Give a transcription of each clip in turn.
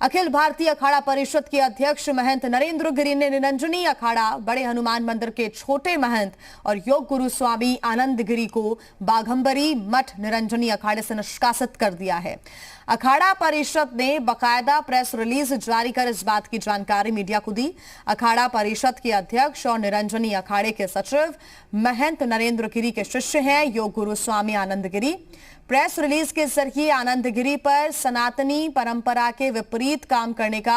अखिल भारतीय अखाड़ा परिषद के अध्यक्ष महंत नरेंद्र गिरि ने निरंजनी अखाड़ा, बड़े हनुमान मंदिर के छोटे महंत और योग गुरु स्वामी आनंद गिरि को बाघंबरी मठ निरंजनी अखाड़े से निष्कासित कर दिया है। अखाड़ा परिषद ने बकायदा प्रेस रिलीज जारी कर इस बात की जानकारी मीडिया को दी। अखाड़ा परिषद के अध्यक्ष और निरंजनी अखाड़े के सचिव महंत नरेंद्र गिरि के शिष्य हैं योग गुरु स्वामी आनंद गिरि। प्रेस रिलीज के जरिए आनंद गिरि पर सनातनी परंपरा के विपरीत काम करने का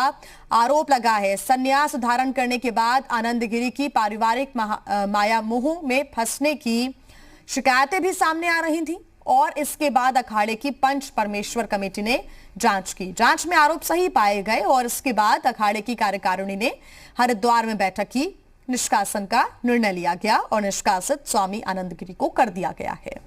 आरोप लगा है। संन्यास धारण करने के बाद आनंद गिरि की पारिवारिक माया मोह में फंसने की शिकायतें भी सामने आ रही थी और इसके बाद अखाड़े की पंच परमेश्वर कमेटी ने जांच की। जांच में आरोप सही पाए गए और इसके बाद अखाड़े की कार्यकारिणी ने हरिद्वार में बैठक की। निष्कासन का निर्णय लिया गया और निष्कासित स्वामी आनंद गिरि को कर दिया गया है।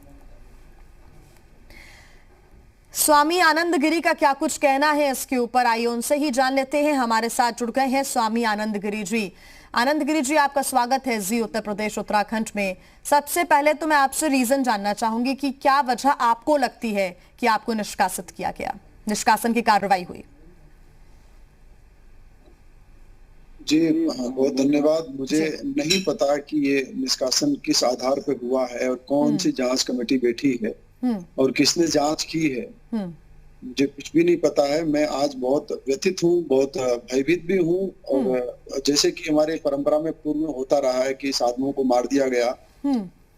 स्वामी आनंद गिरि का क्या कुछ कहना है इसके ऊपर, आइए उनसे ही जान लेते हैं। हमारे साथ जुड़ गए हैं स्वामी आनंद गिरि जी। आनंद गिरि जी, आपका स्वागत है जी उत्तर प्रदेश उत्तराखंड में। सबसे पहले तो मैं आपसे रीजन जानना चाहूंगी कि क्या वजह आपको लगती है कि आपको निष्कासित किया गया, निष्कासन की कार्रवाई हुई। जी बहुत धन्यवाद। मुझे नहीं पता कि ये निष्कासन किस आधार पर हुआ है और कौन सी जांच कमेटी बैठी है और किसने जांच की है, मुझे कुछ भी नहीं पता है। मैं आज बहुत व्यथित हूँ, बहुत भयभीत भी हूँ। और जैसे कि हमारे परंपरा में पूर्व में होता रहा है कि साधुओं को मार दिया गया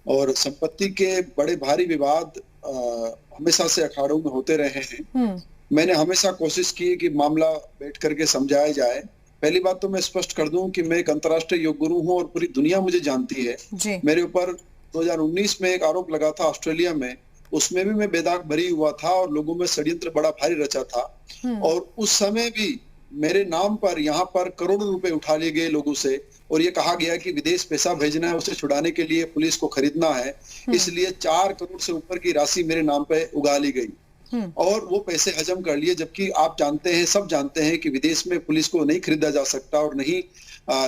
और संपत्ति के बड़े भारी विवाद हमेशा से अखाड़ों में होते रहे हैं। मैंने हमेशा कोशिश की कि मामला बैठ करके समझाया जाए। पहली बात तो मैं स्पष्ट कर दूं कि मैं एक अंतर्राष्ट्रीय योग गुरु हूं और पूरी दुनिया मुझे जानती है। मेरे ऊपर 2019 में एक आरोप लगा था ऑस्ट्रेलिया में, उसमें भी मैं बेदाग बरी हुआ था और लोगों में षड्यंत्र बड़ा भारी रचा था। और उस समय भी मेरे नाम पर यहाँ पर करोड़ों रुपए उठा लिए गए लोगों से और ये कहा गया कि विदेश पैसा भेजना है, उसे छुड़ाने के लिए पुलिस को खरीदना है, इसलिए 4 करोड़ से ऊपर की राशि मेरे नाम पे उगा ली गई और वो पैसे हजम कर लिए। जबकि आप जानते हैं, सब जानते हैं कि विदेश में पुलिस को नहीं खरीदा जा सकता और नहीं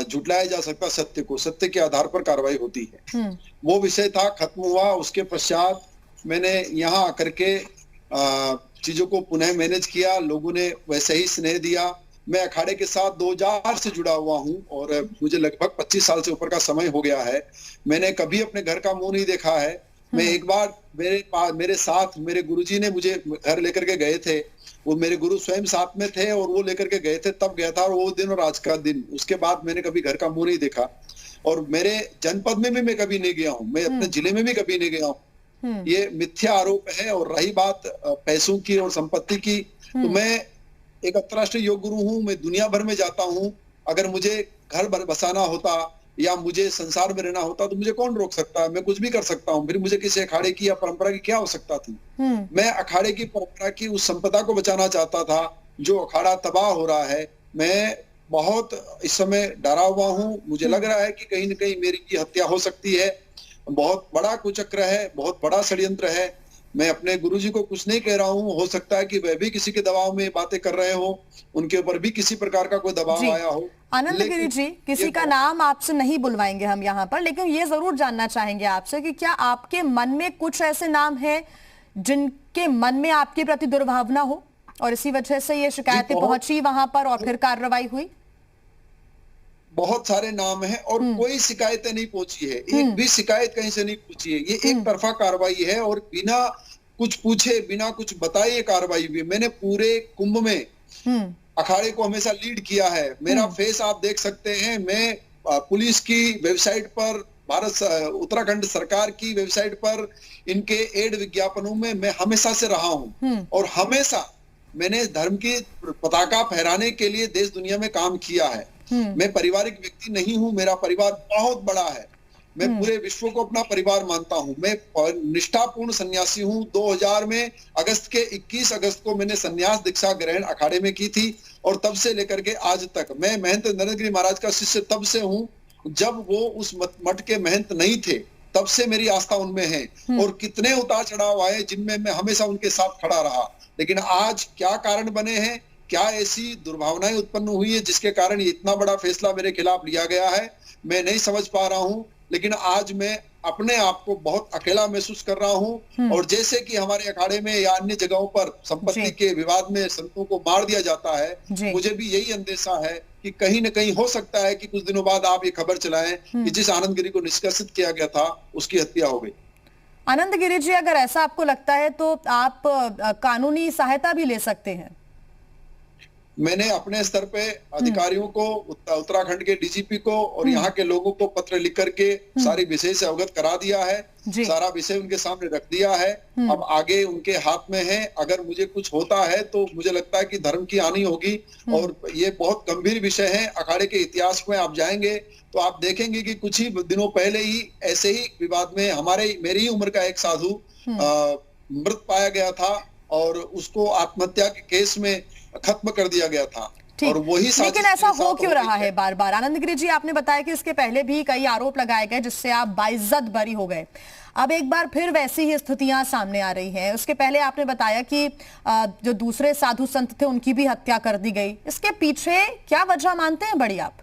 झुटलाया जा सकता सत्य को। सत्य के आधार पर कार्रवाई होती है। वो विषय था, खत्म हुआ। उसके पश्चात मैंने यहाँ आकर के चीजों को पुनः मैनेज किया। लोगों ने वैसे ही स्नेह दिया। मैं अखाड़े के साथ 2000 से जुड़ा हुआ हूँ और मुझे लगभग 25 साल से ऊपर का समय हो गया है। मैंने कभी अपने घर का मुंह नहीं देखा है। मैं एक बार मेरे साथ मेरे गुरुजी ने मुझे घर लेकर के गए थे, वो मेरे गुरु स्वयं साथ में थे और वो लेकर के गए थे, तब गया था। और वो दिन और आज का दिन, उसके बाद मैंने कभी घर का मुंह नहीं देखा। और मेरे जनपद में भी मैं कभी नहीं गया हूँ, मैं अपने जिले में भी कभी नहीं गया हूँ। ये मिथ्या आरोप है। और रही बात पैसों की और संपत्ति की, तो मैं एक अंतर्राष्ट्रीय योग गुरु हूँ, मैं दुनिया भर में जाता हूँ। अगर मुझे घर बसाना होता या मुझे संसार में रहना होता तो मुझे कौन रोक सकता है? मैं कुछ भी कर सकता हूँ। फिर मुझे किसी अखाड़े की या परंपरा की क्या आवश्यकता थी? मैं अखाड़े की परंपरा की उस संपदा को बचाना चाहता था जो अखाड़ा तबाह हो रहा है। मैं बहुत इस समय डरा हुआ हूँ। मुझे लग रहा है कि कहीं न कहीं मेरी की हत्या हो सकती है। बहुत बड़ा कुचक्र है, बहुत बड़ा षड्यंत्र है। मैं अपने गुरुजी को कुछ नहीं कह रहा हूँ, हो सकता है कि वह भी किसी के दबाव में बातें कर रहे हो, उनके ऊपर भी किसी प्रकार का कोई दबाव आया हो। आनंद गिरि जी, किसी का नाम आपसे नहीं बुलवाएंगे हम यहाँ पर, लेकिन ये जरूर जानना चाहेंगे आपसे कि क्या आपके मन में कुछ ऐसे नाम हैं जिनके मन में आपके प्रति दुर्भावना हो और इसी वजह से ये शिकायतें पहुंची वहां पर और फिर कार्रवाई हुई? बहुत सारे नाम हैं और कोई शिकायतें नहीं पहुंची है। एक भी शिकायत कहीं से नहीं पहुंची है। ये एक तरफा कार्रवाई है और बिना कुछ पूछे, बिना कुछ बताए कार्रवाई हुई। मैंने पूरे कुंभ में अखाड़े को हमेशा लीड किया है। मेरा फेस आप देख सकते हैं। मैं पुलिस की वेबसाइट पर, उत्तराखंड सरकार की वेबसाइट पर, इनके एड विज्ञापनों में मैं हमेशा से रहा हूं और हमेशा मैंने धर्म की पताका फहराने के लिए देश दुनिया में काम किया है। मैं पारिवारिक व्यक्ति नहीं हूं, मेरा परिवार बहुत बड़ा है। मैं पूरे विश्व को अपना परिवार मानता हूं। मैं निष्ठापूर्ण सन्यासी हूं। 2000 में अगस्त के 21 अगस्त को मैंने सन्यास दीक्षा ग्रहण अखाड़े में की थी और तब से लेकर के आज तक मैं महंत नरेंद्र गिरि महाराज का शिष्य तब से हूं जब वो उस मठ के महंत नहीं थे। तब से मेरी आस्था उनमें है और कितने उतार चढ़ाव आए जिनमें मैं हमेशा उनके साथ खड़ा रहा। लेकिन आज क्या कारण बने हैं, क्या ऐसी दुर्भावनाएं उत्पन्न हुई है जिसके कारण ये इतना बड़ा फैसला मेरे खिलाफ लिया गया है, मैं नहीं समझ पा रहा हूं। लेकिन आज मैं अपने आप को बहुत अकेला महसूस कर रहा हूं। और जैसे कि हमारे अखाड़े में या अन्य जगहों पर संपत्ति के विवाद में संतों को मार दिया जाता है, मुझे भी यही अंदेशा है कि कहीं न कहीं हो सकता है कि कुछ दिनों बाद आप ये खबर चलाएं कि जिस आनंद गिरी को निष्कासित किया गया था उसकी हत्या हो गई। आनंद गिरी जी, अगर ऐसा आपको लगता है तो आप कानूनी सहायता भी ले सकते हैं। मैंने अपने स्तर पे अधिकारियों को, उत्तराखंड के डीजीपी को और यहाँ के लोगों को पत्र लिख करके सारी विषय से अवगत करा दिया है, सारा विषय उनके सामने रख दिया है। अब आगे उनके हाथ में है। अगर मुझे कुछ होता है तो मुझे लगता है कि धर्म की हानि होगी और ये बहुत गंभीर विषय है। अखाड़े के इतिहास में आप जाएंगे तो आप देखेंगे कि कुछ ही दिनों पहले ही ऐसे ही विवाद में मेरी ही उम्र का एक साधु मृत पाया गया था और उसको आत्महत्या के केस में खत्म कर दिया गया था। और वही लेकिन ऐसा हो क्यों रहा है बार बार? आनंद गिरी जी, आपने बताया कि इसके पहले भी कई आरोप लगाए गए जिससे आप बाइज्जत बरी हो गए। अब एक बार फिर वैसी ही स्थितियां सामने आ रही हैं। उसके पहले आपने बताया कि जो दूसरे साधु संत थे उनकी भी हत्या कर दी गई। इसके पीछे क्या वजह मानते हैं बड़ी आप?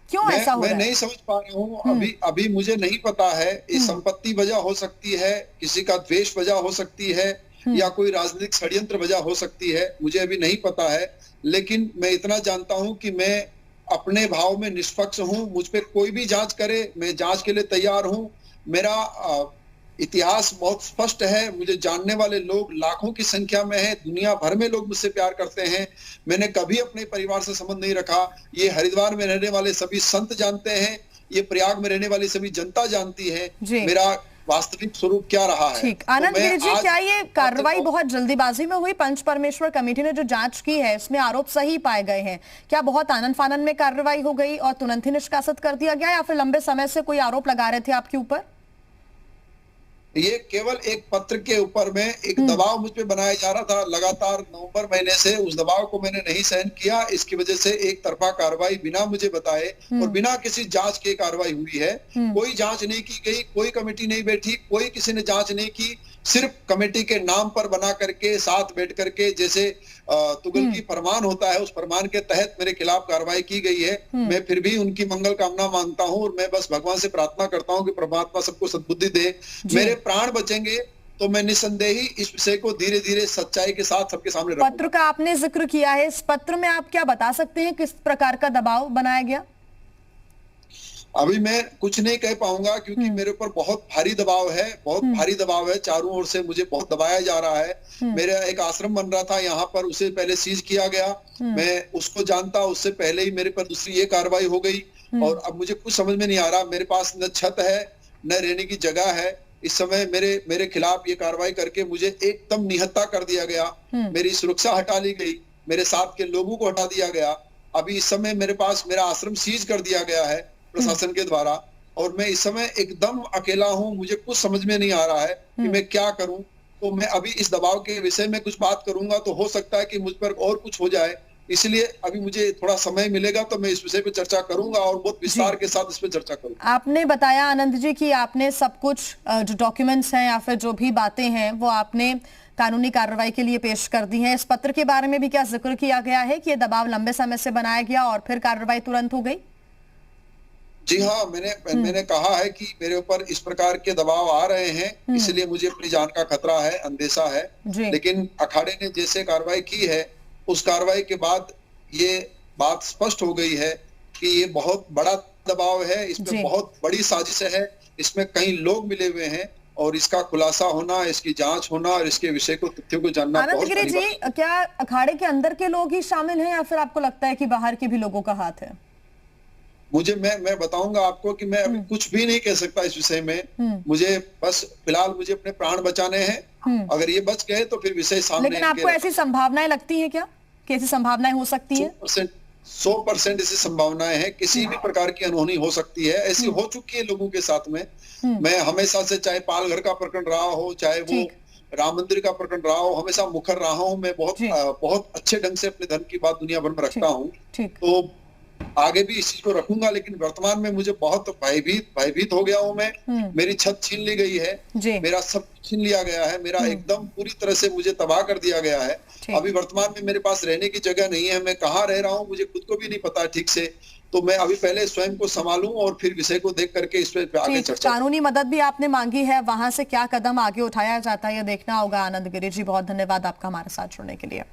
क्यों ऐसा हो रहा है? मैं नहीं समझ पा रहा हूँ। अभी मुझे नहीं पता है। इस संपत्ति वजह हो सकती है, किसी का द्वेष वजह हो सकती है, या कोई राजनीतिक षड्यंत्र वजह हो सकती है, मुझे अभी नहीं पता है। लेकिन मैं इतना जानता हूं कि मैं अपने भाव में निष्पक्ष हूं। मुझ पे कोई भी जांच करे, मैं जांच के लिए तैयार हूं। मेरा इतिहास बहुत स्पष्ट है। मुझे जानने वाले लोग लाखों की संख्या में है। दुनिया भर में लोग मुझसे प्यार करते हैं। मैंने कभी अपने परिवार से संबंध नहीं रखा। ये हरिद्वार में रहने वाले सभी संत जानते हैं, ये प्रयाग में रहने वाली सभी जनता जानती है मेरा वास्तविक स्वरूप क्या रहा है। ठीक, आनंद गिरी जी, क्या ये कार्रवाई बहुत जल्दीबाजी में हुई? पंच परमेश्वर कमेटी ने जो जांच की है इसमें आरोप सही पाए गए हैं, क्या बहुत आनंद फानन में कार्रवाई हो गई और तुरंत ही निष्कासित कर दिया गया, या फिर लंबे समय से कोई आरोप लगा रहे थे आपके ऊपर? ये केवल एक पत्र के ऊपर में एक दबाव मुझ पे बनाया जा रहा था लगातार नवंबर महीने से। उस दबाव को मैंने नहीं सहन किया। इसकी वजह से एक तरफा कार्रवाई बिना मुझे बताए और बिना किसी जांच के कार्रवाई हुई है। कोई जांच नहीं की गई, कोई कमेटी नहीं बैठी, कोई किसी ने जांच नहीं की। सिर्फ कमेटी के नाम पर बना करके साथ बैठ करके जैसे तुगल की फरमान होता है, उस फरमान के तहत मेरे खिलाफ कार्रवाई की गई है। मैं फिर भी उनकी मंगल कामना मांगता हूं और मैं बस भगवान से प्रार्थना करता हूं कि परमात्मा सबको सद्बुद्धि दे। मेरे प्राण बचेंगे तो मैं निसंदेही इस विषय को धीरे धीरे सच्चाई के साथ सबके सामने रखूंगा। पत्र का आपने जिक्र किया है, इस पत्र में आप क्या बता सकते हैं किस प्रकार का दबाव बनाया गया? अभी मैं कुछ नहीं कह पाऊंगा क्योंकि मेरे ऊपर बहुत भारी दबाव है, बहुत भारी दबाव है। चारों ओर से मुझे बहुत दबाया जा रहा है। मेरा एक आश्रम बन रहा था यहाँ पर, उसे पहले सीज किया गया। मैं उसको जानता, उससे पहले ही मेरे पर दूसरी ये कार्रवाई हो गई और अब मुझे कुछ समझ में नहीं आ रहा। मेरे पास न छत है न रहने की जगह है। इस समय मेरे खिलाफ ये कार्रवाई करके मुझे एकदम निहत्था कर दिया गया। मेरी सुरक्षा हटा ली गई, मेरे साथ के लोगों को हटा दिया गया। अभी इस समय मेरे पास मेरा आश्रम सीज कर दिया गया है प्रशासन के द्वारा और मैं इस समय एकदम अकेला हूं। मुझे कुछ समझ में नहीं आ रहा है कि मैं क्या करूं। तो मैं अभी इस दबाव के विषय में कुछ बात करूंगा तो हो सकता है कि मुझ पर और कुछ हो जाए। इसलिए अभी मुझे थोड़ा समय मिलेगा तो मैं इस विषय पे चर्चा करूंगा और बहुत विस्तार के साथ इस पे चर्चा करूंगा। आपने बताया आनंद जी कि आपने सब कुछ जो डॉक्यूमेंट्स हैं या फिर जो भी बातें हैं वो आपने कानूनी कार्रवाई के लिए पेश कर दी है। इस पत्र के बारे में भी क्या जिक्र किया गया है कि ये दबाव लंबे समय से बनाया गया और फिर कार्रवाई तुरंत हो गई? जी हाँ, मैंने कहा है कि मेरे ऊपर इस प्रकार के दबाव आ रहे हैं, इसलिए मुझे अपनी जान का खतरा है, अंदेशा है। लेकिन अखाड़े ने जैसे कार्रवाई की है उस कार्रवाई के बाद ये बात स्पष्ट हो गई है कि ये बहुत बड़ा दबाव है, इसमें बहुत बड़ी साजिश है, इसमें कई लोग मिले हुए हैं और इसका खुलासा होना, इसकी जांच होना और इसके विषय को तथ्यों को जानना बहुत आनंद गिरी जी, क्या अखाड़े के अंदर के लोग ही शामिल हैं या फिर आपको लगता है कि बाहर के भी लोगों का हाथ है? मैं बताऊंगा आपको कि मैं अभी कुछ भी नहीं कह सकता इस विषय में। मुझे बस फिलहाल मुझे अपने प्राण बचाने हैं। अगर ये बच गए तो फिर विषय सामने। लेकिन आपको ऐसी संभावनाएं लगती हैं क्या? कैसी संभावनाएं हो सकती है? 100% ऐसी संभावनाएं हैं। किसी भी प्रकार की अनहोनी हो सकती है, ऐसी हो चुकी है लोगों के साथ में। मैं हमेशा से, चाहे पालघर का प्रकरण रहा हो, चाहे वो राम मंदिर का प्रकरण रहा हो, हमेशा मुखर रहा हूं। मैं बहुत अच्छे ढंग से अपने धर्म की बात दुनिया भर में रखता हूँ। तो आगे भी इस चीज को रखूंगा। लेकिन वर्तमान में मुझे बहुत भयभीत हो गया हूं मैं। मेरी छत छीन ली गई है, मेरा सब छीन लिया गया है, मेरा एकदम पूरी तरह से मुझे तबाह कर दिया गया है। ठीक। अभी वर्तमान में मेरे पास रहने की जगह नहीं है, मैं कहाँ रह रहा हूँ मुझे खुद को भी नहीं पता ठीक से। तो मैं अभी पहले स्वयं को संभालूं और फिर विषय को देख करके इस पे आगे ठीक, चर्चा। कानूनी मदद भी आपने मांगी है, वहां से क्या कदम आगे उठाया जाता है ये देखना होगा। आनंद गिरी जी, बहुत धन्यवाद आपका हमारे साथ जुड़ने के लिए।